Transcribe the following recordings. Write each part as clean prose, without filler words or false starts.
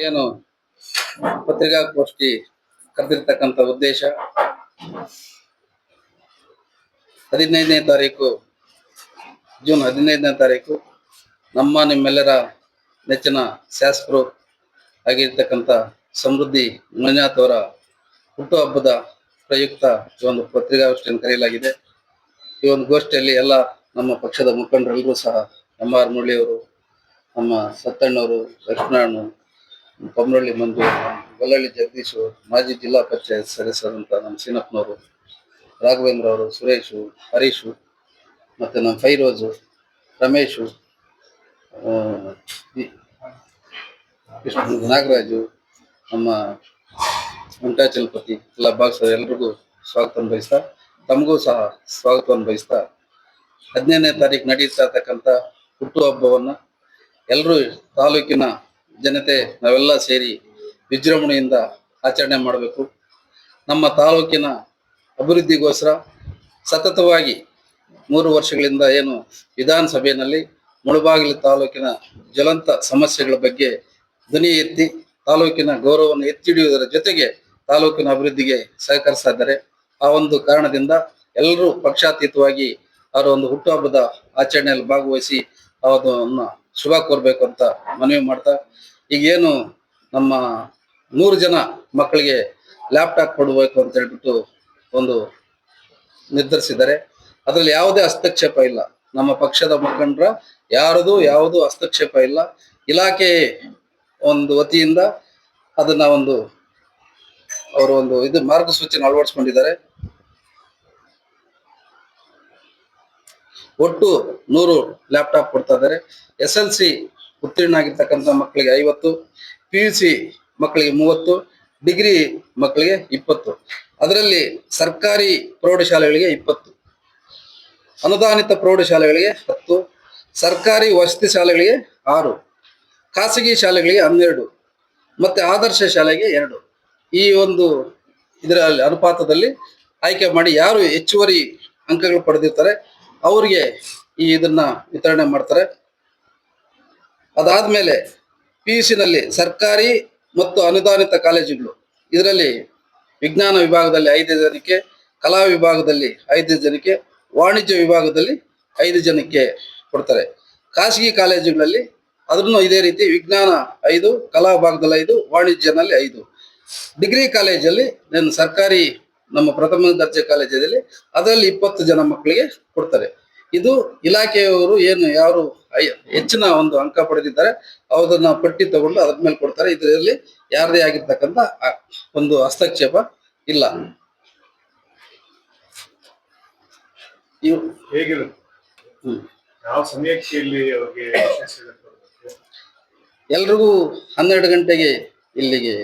ಏನು ಪತ್ರಿಕಾಗೋಷ್ಠಿ ಕರೆದಿರ್ತಕ್ಕಂಥ ಉದ್ದೇಶ 15ನೇ ತಾರೀಕು ಜೂನ್ 15ನೇ ತಾರೀಕು ನಿಮ್ಮೆಲ್ಲರ ನೆಚ್ಚಿನ ಶಾಸಕರು ಆಗಿರ್ತಕ್ಕಂಥ ಸಮೃದ್ಧಿ ಮಂಜುನಾಥ್ ಅವರ ಹುಟ್ಟುಹಬ್ಬದ ಪ್ರಯುಕ್ತ ಈ ಒಂದು ಪತ್ರಿಕಾಗೋಷ್ಠಿಯನ್ನು ಕರೆಯಲಾಗಿದೆ. ಈ ಒಂದು ಗೋಷ್ಠಿಯಲ್ಲಿ ಎಲ್ಲ ನಮ್ಮ ಪಕ್ಷದ ಮುಖಂಡರೆಲ್ಲರೂ ಸಹ ಎಂ ಆರ್ ಮುರಳಿಯವರು, ನಮ್ಮ ಸತ್ತಣ್ಣವರು, ಲಕ್ಷ್ಮಣರು, ಕೊಮರಳ್ಳಿ ಮಂಜು, ಗೊಲ್ಲಳ್ಳಿ ಜಗದೀಶು, ಮಾಜಿ ಜಿಲ್ಲಾ ಪಂಚಾಯತ್ ಸದಸ್ಯರಂತ ನಮ್ಮ ಸೀನಪ್ಪನವರು, ರಾಘವೇಂದ್ರ ಅವರು, ಸುರೇಶು, ಹರೀಶು, ಮತ್ತು ನಮ್ಮ ಫೈರೋಜು, ರಮೇಶು, ನಾಗರಾಜು, ನಮ್ಮ ವೆಂಕಟಾಚಲಪತಿ ಎಲ್ಲ ಭಾಗವಹಿಸಿದ ಎಲ್ರಿಗೂ ಸ್ವಾಗತವನ್ನು ಬಯಸ್ತಾ, ತಮಗೂ ಸಹ ಸ್ವಾಗತವನ್ನು ಬಯಸ್ತಾ 15ನೇ ತಾರೀಕು ನಡೀತಾ ಇರ್ತಕ್ಕಂಥ ಹುಟ್ಟುಹಬ್ಬವನ್ನು ಎಲ್ಲರೂ ತಾಲೂಕಿನ ಜನತೆ ನಾವೆಲ್ಲ ಸೇರಿ ವಿಜೃಂಭಣೆಯಿಂದ ಆಚರಣೆ ಮಾಡಬೇಕು. ನಮ್ಮ ತಾಲೂಕಿನ ಅಭಿವೃದ್ಧಿಗೋಸ್ಕರ ಸತತವಾಗಿ 3 ವರ್ಷಗಳಿಂದ ಏನು ವಿಧಾನಸಭೆಯಲ್ಲಿ ಮುಳಬಾಗಿಲು ತಾಲೂಕಿನ ಜ್ವಲಂತ ಸಮಸ್ಯೆಗಳ ಬಗ್ಗೆ ಧ್ವನಿ ಎತ್ತಿ ತಾಲೂಕಿನ ಗೌರವವನ್ನು ಎತ್ತಿ ಹಿಡಿಯುವುದರ ಜೊತೆಗೆ ತಾಲೂಕಿನ ಅಭಿವೃದ್ಧಿಗೆ ಸಹಕರಿಸ್ತಾ ಇದ್ದಾರೆ. ಆ ಒಂದು ಕಾರಣದಿಂದ ಎಲ್ಲರೂ ಪಕ್ಷಾತೀತವಾಗಿ ಅವರ ಒಂದು ಹುಟ್ಟುಹಬ್ಬದ ಆಚರಣೆಯಲ್ಲಿ ಭಾಗವಹಿಸಿ ಅದನ್ನು ಶುಭ ಕೋರಬೇಕು ಅಂತ ಮನವಿ ಮಾಡ್ತಾ, ಈಗೇನು ನಮ್ಮ 100 ಜನ ಮಕ್ಕಳಿಗೆ ಲ್ಯಾಪ್ಟಾಪ್ ಕೊಡಬೇಕು ಅಂತ ಹೇಳ್ಬಿಟ್ಟು ಒಂದು ನಿರ್ಧರಿಸಿದ್ದಾರೆ. ಅದರಲ್ಲಿ ಯಾವುದೇ ಹಸ್ತಕ್ಷೇಪ ಇಲ್ಲ. ನಮ್ಮ ಪಕ್ಷದ ಮುಖಂಡರ ಯಾವುದು ಹಸ್ತಕ್ಷೇಪ ಇಲ್ಲ. ಇಲಾಖೆ ಒಂದು ವತಿಯಿಂದ ಅದನ್ನ ಅವರು ಇದು ಮಾರ್ಗಸೂಚಿಯನ್ನು ಅಳವಡಿಸ್ಕೊಂಡಿದ್ದಾರೆ. ಒಟ್ಟು 100 ಲ್ಯಾಪ್ಟಾಪ್ ಕೊಡ್ತಾ ಇದ್ದಾರೆ. SLC ಉತ್ತೀರ್ಣ ಆಗಿರ್ತಕ್ಕಂಥ ಮಕ್ಕಳಿಗೆ 50, PUC ಮಕ್ಕಳಿಗೆ 30, ಡಿಗ್ರಿ ಮಕ್ಕಳಿಗೆ 20. ಅದರಲ್ಲಿ ಸರ್ಕಾರಿ ಪ್ರೌಢಶಾಲೆಗಳಿಗೆ 20, ಅನುದಾನಿತ ಪ್ರೌಢಶಾಲೆಗಳಿಗೆ 10, ಸರ್ಕಾರಿ ವಸತಿ ಶಾಲೆಗಳಿಗೆ 6, ಖಾಸಗಿ ಶಾಲೆಗಳಿಗೆ 12 ಮತ್ತೆ ಆದರ್ಶ ಶಾಲೆಗೆ 2. ಈ ಒಂದು ಇದರಲ್ಲಿ ಅನುಪಾತದಲ್ಲಿ ಆಯ್ಕೆ ಮಾಡಿ ಯಾರು ಹೆಚ್ಚುವರಿ ಅಂಕಗಳು ಪಡೆದಿರ್ತಾರೆ ಅವರಿಗೆ ಇದನ್ನ ವಿತರಣೆ ಮಾಡ್ತಾರೆ. ಅದಾದ್ಮೇಲೆ PUC ನಲ್ಲಿ ಸರ್ಕಾರಿ ಮತ್ತು ಅನುದಾನಿತ ಕಾಲೇಜುಗಳು, ಇದರಲ್ಲಿ ವಿಜ್ಞಾನ ವಿಭಾಗದಲ್ಲಿ 5 ಜನಕ್ಕೆ, ಕಲಾ ವಿಭಾಗದಲ್ಲಿ 5 ಜನಕ್ಕೆ, ವಾಣಿಜ್ಯ ವಿಭಾಗದಲ್ಲಿ 5 ಜನಕ್ಕೆ ಕೊಡ್ತಾರೆ. ಖಾಸಗಿ ಕಾಲೇಜುಗಳಲ್ಲಿ ಅದನ್ನು ಇದೇ ರೀತಿ ವಿಜ್ಞಾನ 5, ಕಲಾ ವಿಭಾಗದಲ್ಲಿ 5, ವಾಣಿಜ್ಯನಲ್ಲಿ 5. ಡಿಗ್ರಿ ಕಾಲೇಜಲ್ಲಿ ಸರ್ಕಾರಿ ನಮ್ಮ ಪ್ರಥಮ ದರ್ಜೆ ಕಾಲೇಜಲ್ಲಿ ಅದರಲ್ಲಿ 20 ಜನ ಮಕ್ಕಳಿಗೆ ಕೊಡ್ತಾರೆ. ಇದು ಇಲಾಖೆಯವರು ಏನು ಯಾರು ಹೆಚ್ಚಿನ ಒಂದು ಅಂಕ ಪಡೆದಿದ್ದಾರೆ ಅದನ್ನ ಪಟ್ಟಿ ತಗೊಂಡು ಅದ್ರ ಮೇಲೆ ಕೊಡ್ತಾರೆ. ಇದರಲ್ಲಿ ಯಾರದೇ ಆಗಿರ್ತಕ್ಕಂಥ ಒಂದು ಹಸ್ತಕ್ಷೇಪ ಇಲ್ಲ. ಎಲ್ರಿಗೂ 12 ಗಂಟೆಗೆ ಇಲ್ಲಿಗೆ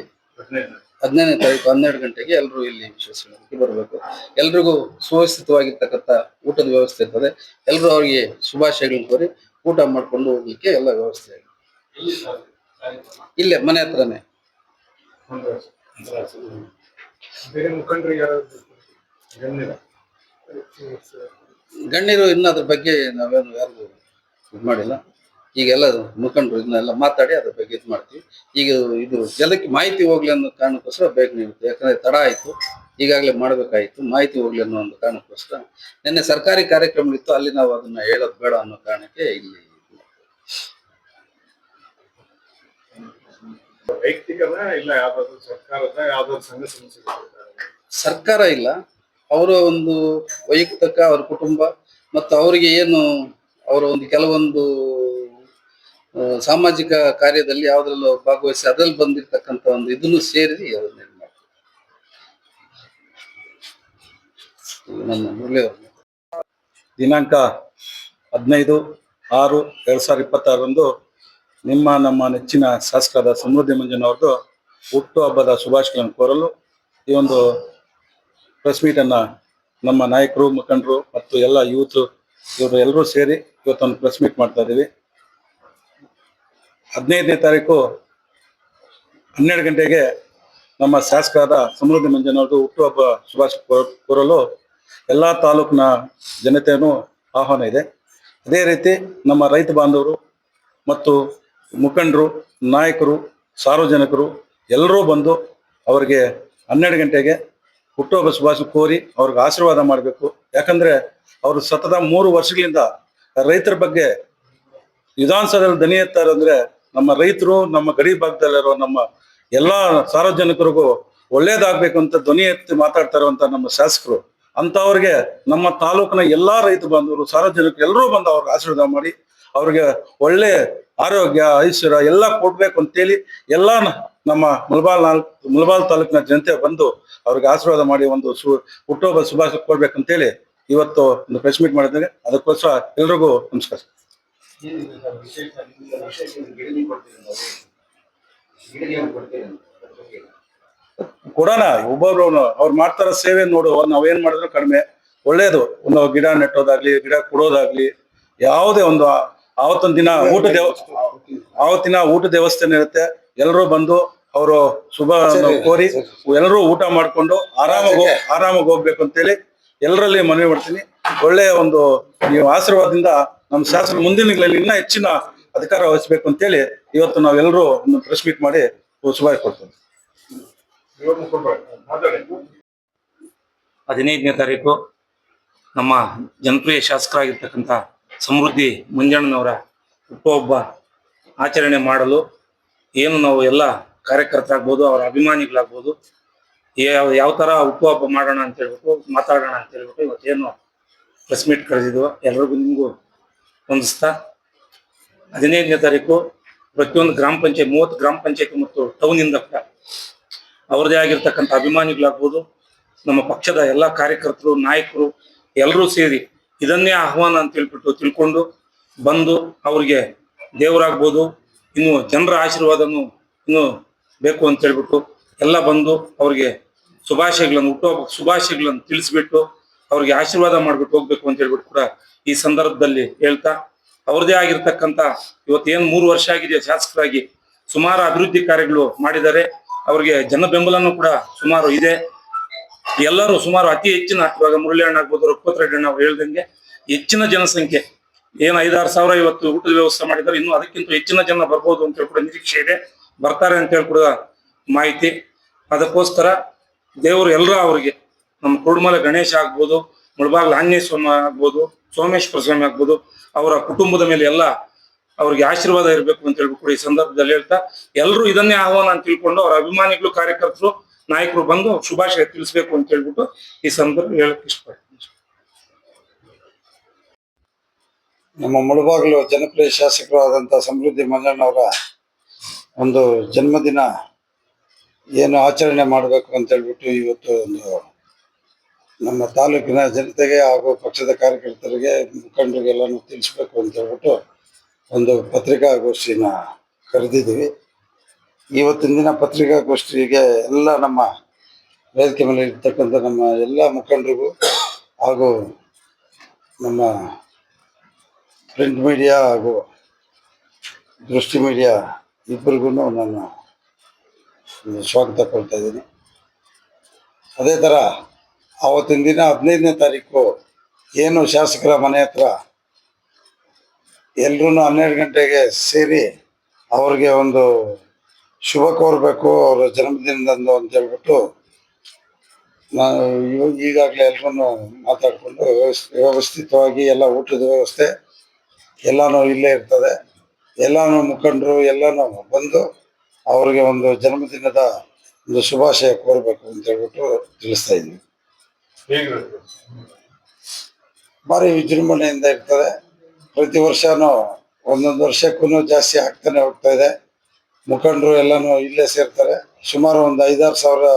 15ನೇ ತಾರೀಕು 12 ಗಂಟೆಗೆ ಎಲ್ಲರೂ ಇಲ್ಲಿ ವಿಶ್ವೇಶ್ವರಯ್ಯಗೆ ಬರಬೇಕು. ಎಲ್ರಿಗೂ ಸುವ್ಯವಸ್ಥಿತವಾಗಿರ್ತಕ್ಕಂಥ ಊಟದ ವ್ಯವಸ್ಥೆ ಇರ್ತದೆ. ಎಲ್ಲರೂ ಅವರಿಗೆ ಶುಭಾಶಯಗಳನ್ನು ಕೋರಿ ಊಟ ಮಾಡ್ಕೊಂಡು ಹೋಗ್ಲಿಕ್ಕೆ ಎಲ್ಲ ವ್ಯವಸ್ಥೆ ಆಗಿದೆ. ಇಲ್ಲೇ ಮನೆ ಹತ್ರನೇ. ಗಣ್ಯರು ಇನ್ನು ಅದ್ರ ಬಗ್ಗೆ ನಾವೇನು ಯಾರಿಗೂ ಇದು ಮಾಡಿಲ್ಲ. ಈಗೆಲ್ಲ ಮುಖಂಡರು ಇದನ್ನೆಲ್ಲ ಮಾತಾಡಿ ಅದ್ರ ಬಗ್ಗೆ ಇದು ಮಾಡ್ತೀವಿ. ಈಗ ಇದು ಜನಕ್ಕೆ ಮಾಹಿತಿ ಹೋಗ್ಲಿ ಅನ್ನೋ ಕಾರಣಕ್ಕೋಸ್ಕರ ಬೇಗ ನೀಡುತ್ತೆ. ಯಾಕಂದ್ರೆ ತಡ ಆಯ್ತು, ಈಗಾಗಲೇ ಮಾಡ್ಬೇಕಾಯ್ತು, ಮಾಹಿತಿ ಹೋಗ್ಲಿ ಅನ್ನೋ ಒಂದು ಕಾರಣಕ್ಕೋಸ್ಕರ. ನಿನ್ನೆ ಸರ್ಕಾರಿ ಕಾರ್ಯಕ್ರಮ ಇತ್ತು, ಅಲ್ಲಿ ನಾವು ಅದನ್ನ ಹೇಳೋದು ಬೇಡ ಅನ್ನೋ ಕಾರಣಕ್ಕೆ ಇಲ್ಲಿ. ಸರ್ಕಾರ ಇಲ್ಲ, ಅವರ ಒಂದು ವೈಯಕ್ತಿಕ ಅವ್ರ ಕುಟುಂಬ ಮತ್ತು ಅವರಿಗೆ ಏನು ಅವರ ಒಂದು ಕೆಲವೊಂದು ಸಾಮಾಜಿಕ ಕಾರ್ಯದಲ್ಲಿ ಯಾವ್ದ್ರಲ್ಲೂ ಭಾಗವಹಿಸಿ ಅದ್ರಲ್ಲಿ ಬಂದಿರ್ತಕ್ಕಂಥ ಒಂದು ಇದನ್ನು ಸೇರಿ ದಿನಾಂಕ 15/6/2026 ನಮ್ಮ ನೆಚ್ಚಿನ ಶಾಸಕರಾದ ಸಮೃದ್ಧಿ ಮಂಜುನವ್ರದ್ದು ಹುಟ್ಟುಹಬ್ಬದ ಶುಭಾಶಯಗಳನ್ನು ಕೋರಲು ಈ ಒಂದು ಪ್ರೆಸ್ ಮೀಟನ್ನು ನಮ್ಮ ನಾಯಕರು, ಮುಖಂಡರು ಮತ್ತು ಎಲ್ಲ ಯೂತ್ ಇವರು ಎಲ್ಲರೂ ಸೇರಿ ಇವತ್ತೊಂದು ಪ್ರೆಸ್ ಮೀಟ್ ಮಾಡ್ತಾ ಇದ್ದೀವಿ. 15ನೇ ತಾರೀಕು 12 ಗಂಟೆಗೆ ನಮ್ಮ ಶಾಸಕರಾದ ಸಮೃದ್ಧಿ ಮಂಜುನವ್ರದ್ದು ಹುಟ್ಟುಹಬ್ಬ ಶುಭಾಶಯ ಕೋರಲು ಎಲ್ಲ ತಾಲೂಕಿನ ಜನತೆಯೂ ಆಹ್ವಾನ ಇದೆ. ಅದೇ ರೀತಿ ನಮ್ಮ ರೈತ ಬಾಂಧವರು ಮತ್ತು ಮುಖಂಡರು, ನಾಯಕರು, ಸಾರ್ವಜನಿಕರು ಎಲ್ಲರೂ ಬಂದು ಅವರಿಗೆ 12 ಗಂಟೆಗೆ ಹುಟ್ಟುಹಬ್ಬ ಶುಭಾಶಯ ಕೋರಿ ಅವ್ರಿಗೆ ಆಶೀರ್ವಾದ ಮಾಡಬೇಕು. ಯಾಕಂದ್ರೆ ಅವರು ಸತತ 3 ವರ್ಷಗಳಿಂದ ರೈತರ ಬಗ್ಗೆ ವಿಧಾನಸಭೆಯಲ್ಲಿ ದನಿ ಎತ್ತಾರೆ. ಅಂದ್ರೆ ನಮ್ಮ ರೈತರು, ನಮ್ಮ ಗಡಿ ಭಾಗದಲ್ಲಿರೋ ನಮ್ಮ ಎಲ್ಲಾ ಸಾರ್ವಜನಿಕರಿಗೂ ಒಳ್ಳೇದಾಗ್ಬೇಕು ಅಂತ ಧ್ವನಿ ಎತ್ತಿ ಮಾತಾಡ್ತಾ ಇರುವಂತ ನಮ್ಮ ಶಾಸಕರು ಅಂತವ್ರಿಗೆ ನಮ್ಮ ತಾಲೂಕಿನ ಎಲ್ಲಾ ರೈತ ಬಾಂಧವರು, ಸಾರ್ವಜನಿಕರು ಎಲ್ಲರೂ ಬಂದು ಅವ್ರಿಗೆ ಆಶೀರ್ವಾದ ಮಾಡಿ ಅವ್ರಿಗೆ ಒಳ್ಳೆ ಆರೋಗ್ಯ, ಐಶ್ವರ್ಯ ಎಲ್ಲ ಕೊಡ್ಬೇಕು ಅಂತೇಳಿ ಎಲ್ಲಾ ನಮ್ಮ ಮುಳಬಾಲ್ ತಾಲೂಕಿನ ಜನತೆ ಬಂದು ಅವ್ರಿಗೆ ಆಶೀರ್ವಾದ ಮಾಡಿ ಒಂದು ಹುಟ್ಟುಹಬ್ಬ ಶುಭಾಶಯ ಕೊಡ್ಬೇಕಂತೇಳಿ ಇವತ್ತು ಒಂದು ಪ್ರೆಸ್ ಮೀಟ್ ಮಾಡಿದ್ದೇನೆ. ಅದಕ್ಕೋಸ್ಕರ ಎಲ್ರಿಗೂ ನಮಸ್ಕಾರ. ಕೊಡೋಣ, ಒಬ್ಬೊಬ್ರು ಅವ್ರು ಮಾಡ್ತಾರ ಸೇವೆ ನೋಡು, ನಾವೇನ್ ಮಾಡಿದ್ರು ಕಡಿಮೆ ಒಳ್ಳೇದು. ಒಂದು ಗಿಡ ನೆಟ್ಟೋದಾಗ್ಲಿ, ಗಿಡ ಕೊಡೋದಾಗ್ಲಿ, ಯಾವುದೇ ಒಂದು ಆವತ್ತಿನ ದಿನ ಆವತ್ತಿನ ಊಟದ ವ್ಯವಸ್ಥೆ ಇರುತ್ತೆ. ಎಲ್ಲರೂ ಬಂದು ಅವರು ಶುಭ ಕೋರಿ ಎಲ್ಲರೂ ಊಟ ಮಾಡ್ಕೊಂಡು ಆರಾಮಾಗಿ ಹೋಗ್ಬೇಕು ಅಂತೇಳಿ ಎಲ್ಲರಲ್ಲಿ ಮನವಿ ಮಾಡ್ತೀನಿ. ಒಳ್ಳೆಯ ಒಂದು ನೀವು ಆಶೀರ್ವಾದದಿಂದ ನಮ್ಮ ಶಾಸನ ಮುಂದಿನ ದಿನಗಳಲ್ಲಿ ಇನ್ನೂ ಹೆಚ್ಚಿನ ಅಧಿಕಾರ ವಹಿಸ್ಬೇಕು ಅಂತೇಳಿ ಇವತ್ತು ನಾವೆಲ್ಲರೂ ಒಂದು ಪ್ರೆಸ್ ಮೀಟ್ ಮಾಡಿ ಶುಭಾಶಯ ಕೊಡ್ತೀವಿ. 15ನೇ ತಾರೀಕು ನಮ್ಮ ಜನಪ್ರಿಯ ಶಾಸಕರಾಗಿರ್ತಕ್ಕಂಥ ಸಮೃದ್ಧಿ ಮಂಜಣ್ಣನವರ ಹುಟ್ಟುಹಬ್ಬ ಆಚರಣೆ ಮಾಡಲು ಏನು ನಾವು ಎಲ್ಲ ಕಾರ್ಯಕರ್ತರಾಗ್ಬೋದು, ಅವರ ಅಭಿಮಾನಿಗಳಾಗ್ಬೋದು, ಯಾವ ಥರ ಹುಟ್ಟುಹಬ್ಬ ಮಾಡೋಣ ಅಂತ ಹೇಳ್ಬಿಟ್ಟು ಮಾತಾಡೋಣ ಅಂತ ಹೇಳ್ಬಿಟ್ಟು ಇವತ್ತೇನು ಪ್ರೆಸ್ ಮೀಟ್ ಕರೆದಿದ್ವು. ಎಲ್ರಿಗೂ ನಿಮಗೂ ಹೊಂದಿಸ್ತಾ 15ನೇ ತಾರೀಕು ಪ್ರತಿಯೊಂದು ಗ್ರಾಮ ಪಂಚಾಯತ್ 30 ಗ್ರಾಮ ಪಂಚಾಯತಿ ಮತ್ತು ಟೌನಿಂದ ಕೂಡ ಅವ್ರದೇ ಆಗಿರ್ತಕ್ಕಂಥ ಅಭಿಮಾನಿಗಳಾಗ್ಬೋದು, ನಮ್ಮ ಪಕ್ಷದ ಎಲ್ಲ ಕಾರ್ಯಕರ್ತರು, ನಾಯಕರು ಎಲ್ಲರೂ ಸೇರಿ ಇದನ್ನೇ ಆಹ್ವಾನ ಅಂತ ಹೇಳ್ಬಿಟ್ಟು ತಿಳ್ಕೊಂಡು ಬಂದು ಅವ್ರಿಗೆ ದೇವರಾಗ್ಬೋದು, ಇನ್ನು ಜನರ ಆಶೀರ್ವಾದನು ಇನ್ನು ಬೇಕು ಅಂತ ಹೇಳ್ಬಿಟ್ಟು ಎಲ್ಲ ಬಂದು ಅವ್ರಿಗೆ ಶುಭಾಶಯಗಳನ್ನು, ಹುಟ್ಟುಹಬ್ಬ ಶುಭಾಶಯಗಳನ್ನು ತಿಳಿಸ್ಬಿಟ್ಟು ಅವ್ರಿಗೆ ಆಶೀರ್ವಾದ ಮಾಡ್ಬಿಟ್ಟು ಹೋಗ್ಬೇಕು ಅಂತ ಹೇಳ್ಬಿಟ್ಟು ಕೂಡ ಈ ಸಂದರ್ಭದಲ್ಲಿ ಹೇಳ್ತಾ, ಅವ್ರದೇ ಆಗಿರ್ತಕ್ಕಂಥ ಇವತ್ತೇನು 3 ವರ್ಷ ಆಗಿದೆ ಶಾಸಕರಾಗಿ ಸುಮಾರು ಅಭಿವೃದ್ಧಿ ಕಾರ್ಯಗಳು ಮಾಡಿದ್ದಾರೆ. ಅವ್ರಿಗೆ ಜನ ಬೆಂಬಲನೂ ಕೂಡ ಸುಮಾರು ಇದೆ. ಎಲ್ಲರೂ ಸುಮಾರು ಅತಿ ಹೆಚ್ಚಿನ, ಇವಾಗ ಮುರಳಿ ಅಣ್ಣ ಆಗ್ಬೋದು, ರಘುಪತ್ ರೆಡ್ಡಿ ಅಣ್ಣ ಅವ್ರು ಹೇಳ್ದಂಗೆ ಹೆಚ್ಚಿನ ಜನಸಂಖ್ಯೆ ಏನು 5-6 ಸಾವಿರ ಇವತ್ತು ಊಟದ ವ್ಯವಸ್ಥೆ ಮಾಡಿದ್ದಾರೆ. ಇನ್ನು ಅದಕ್ಕಿಂತ ಹೆಚ್ಚಿನ ಜನ ಬರ್ಬೋದು ಅಂತ ಹೇಳಿ ಕೂಡ ನಿರೀಕ್ಷೆ ಇದೆ, ಬರ್ತಾರೆ ಅಂತ ಹೇಳಿ ಕೂಡ ಮಾಹಿತಿ. ಅದಕ್ಕೋಸ್ಕರ ದೇವರು ಎಲ್ಲರೂ ಅವ್ರಿಗೆ, ನಮ್ಮ ಕುರುಡಮಲೆ ಗಣೇಶ ಆಗ್ಬೋದು, ಮುಳಬಾಗ್ಲ ಆಂಜನೇಯ ಸ್ವಾಮಿ ಆಗ್ಬೋದು, ಸೋಮೇಶ್ವರ ಸ್ವಾಮಿ ಆಗ್ಬೋದು, ಅವರ ಕುಟುಂಬದ ಮೇಲೆ ಎಲ್ಲ ಅವ್ರಿಗೆ ಆಶೀರ್ವಾದ ಇರಬೇಕು ಅಂತ ಹೇಳ್ಬಿಟ್ಟು ಕೂಡ ಈ ಸಂದರ್ಭದಲ್ಲಿ ಹೇಳ್ತಾ, ಎಲ್ಲರೂ ಇದನ್ನೇ ಆಹ್ವಾನ ಅಂತ ತಿಳ್ಕೊಂಡು ಅವರ ಅಭಿಮಾನಿಗಳು, ಕಾರ್ಯಕರ್ತರು, ನಾಯಕರು ಬಂದು ಶುಭಾಶಯ ತಿಳಿಸ್ಬೇಕು ಅಂತ ಹೇಳ್ಬಿಟ್ಟು ಈ ಸಂದರ್ಭ ಹೇಳಕ್ ಇಷ್ಟಪಡ್ತೀನಿ. ನಮ್ಮ ಮುಳಬಾಗಿಲು ಜನಪ್ರಿಯ ಶಾಸಕರು ಆದಂಥ ಸಮೃದ್ಧಿ ಮಂಜಣ್ಣವರ ಒಂದು ಜನ್ಮದಿನ ಏನು ಆಚರಣೆ ಮಾಡಬೇಕು ಅಂತ ಹೇಳ್ಬಿಟ್ಟು ಇವತ್ತು ಒಂದು ನಮ್ಮ ತಾಲೂಕಿನ ಜನತೆಗೆ ಹಾಗೂ ಪಕ್ಷದ ಕಾರ್ಯಕರ್ತರಿಗೆ, ಮುಖಂಡರಿಗೆಲ್ಲನೂ ತಿಳಿಸ್ಬೇಕು ಅಂತ ಹೇಳ್ಬಿಟ್ಟು ಒಂದು ಪತ್ರಿಕಾಗೋಷ್ಠಿನ ಕರೆದಿದ್ದೀವಿ. ಇವತ್ತಿನ ದಿನ ಪತ್ರಿಕಾಗೋಷ್ಠಿಗೆ ಎಲ್ಲ ನಮ್ಮ ವೇದಿಕೆ ಮೇಲೆ ಇರ್ತಕ್ಕಂಥ ನಮ್ಮ ಎಲ್ಲ ಮುಖಂಡರಿಗೂ ಹಾಗೂ ನಮ್ಮ ಪ್ರಿಂಟ್ ಮೀಡಿಯಾ ಹಾಗೂ ದೃಷ್ಟಿ ಮೀಡಿಯಾ ಇಬ್ಬರಿಗೂ ನಾನು ಸ್ವಾಗತ ಕೊಡ್ತಾ ಇದ್ದೀನಿ. ಅದೇ ಥರ ಆವತ್ತಿನ ದಿನ 15ನೇ ತಾರೀಕು ಏನು ಶಾಸಕರ ಮನೆ ಹತ್ರ ಎಲ್ಲರೂ 12 ಗಂಟೆಗೆ ಸೇರಿ ಅವ್ರಿಗೆ ಒಂದು ಶುಭ ಕೋರಬೇಕು ಅವರ ಜನ್ಮದಿನದಂದು ಅಂತ ಹೇಳ್ಬಿಟ್ಟು ನಾನು ಈಗಾಗಲೇ ಎಲ್ಲರೂ ಮಾತಾಡಿಕೊಂಡು ವ್ಯವಸ್ಥಿತವಾಗಿ ಎಲ್ಲ ಊಟದ ವ್ಯವಸ್ಥೆ ಎಲ್ಲನೂ ಇಲ್ಲೇ ಇರ್ತದೆ. ಎಲ್ಲನೂ ಮುಖಂಡರು ಎಲ್ಲನೂ ಬಂದು ಅವ್ರಿಗೆ ಒಂದು ಜನ್ಮದಿನದ ಒಂದು ಶುಭಾಶಯ ಕೋರಬೇಕು ಅಂತ ಹೇಳ್ಬಿಟ್ಟು ತಿಳಿಸ್ತಾ ಇದ್ವಿ. ಭಾರಿ ವಿಜೃಂಭಣೆಯಿಂದ ಇರ್ತದೆ. ಪ್ರತಿ ವರ್ಷನೂ ಒಂದೊಂದು ವರ್ಷಕ್ಕೂ ಜಾಸ್ತಿ ಆಗ್ತಾನೆ ಹೋಗ್ತಾ ಇದೆ. ಮುಖಂಡರು ಎಲ್ಲನೂ ಇಲ್ಲೇ ಸೇರ್ತಾರೆ. ಸುಮಾರು ಒಂದು 5-6 ಸಾವಿರ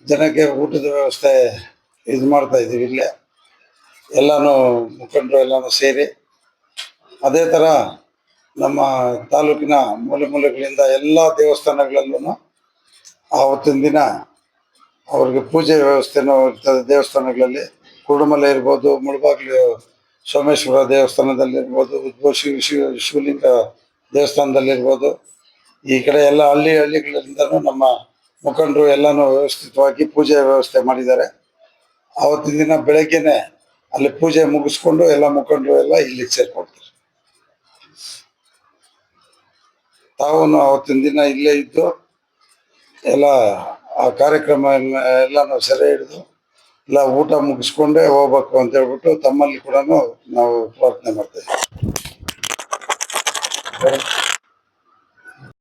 ಜನಕ್ಕೆ ಊಟದ ವ್ಯವಸ್ಥೆ ಇದು ಮಾಡ್ತಾ ಇದ್ದೀವಿ ಇಲ್ಲೇ. ಎಲ್ಲನೂ ಮುಖಂಡರು ಎಲ್ಲನೂ ಸೇರಿ ಅದೇ ಥರ ನಮ್ಮ ತಾಲೂಕಿನ ಮೂಲೆ ಮೂಲೆಗಳಿಂದ ಎಲ್ಲ ದೇವಸ್ಥಾನಗಳಲ್ಲೂ ಆವತ್ತಿನ ದಿನ ಅವ್ರಿಗೆ ಪೂಜೆ ವ್ಯವಸ್ಥೆನೂ ಇರ್ತದೆ. ದೇವಸ್ಥಾನಗಳಲ್ಲಿ ಕುರುಡುಮಲೆ ಇರ್ಬೋದು, ಮುಳಬಾಗ್ಲು ಸೋಮೇಶ್ವರ ದೇವಸ್ಥಾನದಲ್ಲಿರ್ಬೋದು, ಶಿವಲಿಂಗ ದೇವಸ್ಥಾನದಲ್ಲಿರ್ಬೋದು, ಈ ಕಡೆ ಎಲ್ಲ ಹಳ್ಳಿಗಳಿಂದನೂ ನಮ್ಮ ಮುಖಂಡರು ಎಲ್ಲನೂ ವ್ಯವಸ್ಥಿತವಾಗಿ ಪೂಜೆ ವ್ಯವಸ್ಥೆ ಮಾಡಿದ್ದಾರೆ. ಆವತ್ತಿನ ದಿನ ಬೆಳಗ್ಗೆನೆ ಅಲ್ಲಿ ಪೂಜೆ ಮುಗಿಸ್ಕೊಂಡು ಎಲ್ಲ ಮುಖಂಡರು ಎಲ್ಲ ಇಲ್ಲಿಗೆ ಸೇರ್ಕೊಳ್ತಾರೆ. ತಾವು ಅವತ್ತಿನ ದಿನ ಇಲ್ಲೇ ಇದ್ದು ಎಲ್ಲ ಆ ಕಾರ್ಯಕ್ರಮ ಎಲ್ಲ ನಾವು ಸೆರೆ ಹಿಡಿದು ಎಲ್ಲ ಊಟ ಮುಗಿಸ್ಕೊಂಡೇ ಹೋಗ್ಬೇಕು ಅಂತ ಹೇಳ್ಬಿಟ್ಟು ತಮ್ಮಲ್ಲಿ ಕೂಡ ನಾವು ಪ್ರಾರ್ಥನೆ ಮಾಡ್ತಾ ಇದ್ದೀವಿ.